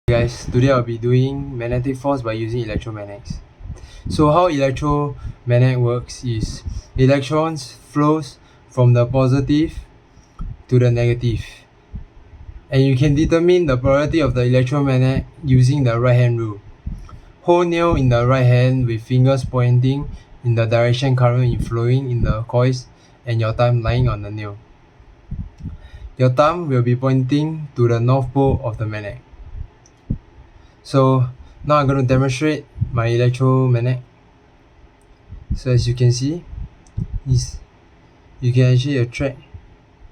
Hey guys, today I'll be doing magnetic force by using electromagnets. So how electromagnet works is electrons flows from the positive to the negative, and you can determine the polarity of the electromagnet using the right hand rule. Hold nail in the right hand with fingers pointing in the direction current is flowing in the coils and your thumb lying on the nail. Your thumb will be pointing to the north pole of the magnet. So now I'm going to demonstrate my electromagnet. So as you can see, you can actually attract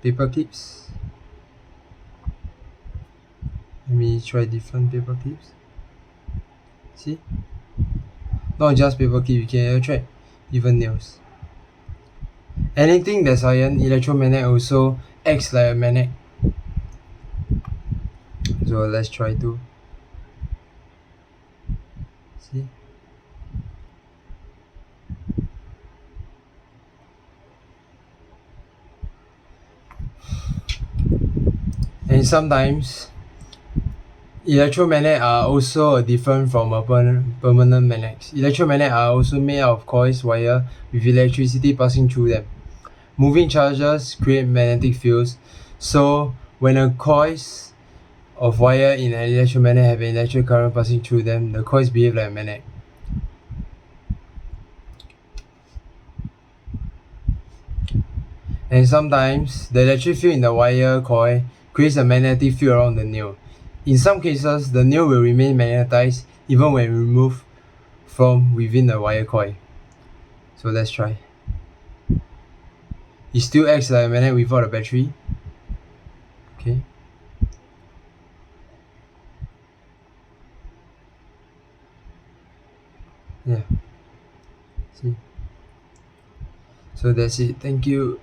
paper clips. Let me try different paper clips. See? Not just paper clip, you can attract even nails. Anything that's iron, electromagnet also acts like a magnet. So let's try to see. And sometimes electromagnet are also different from a permanent magnet. Electromagnet are also made out of coils wire with electricity passing through them. Moving charges create magnetic fields, so when a coils of wire in an electromagnet have an electric current passing through them, the coils behave like a magnet. And sometimes the electric field in the wire coil creates a magnetic field around the nail. In some cases, the nail will remain magnetized even when removed from within the wire coil. So let's try. It still acts like a magnet without a battery. Okay. Yeah. See. So that's it. Thank you.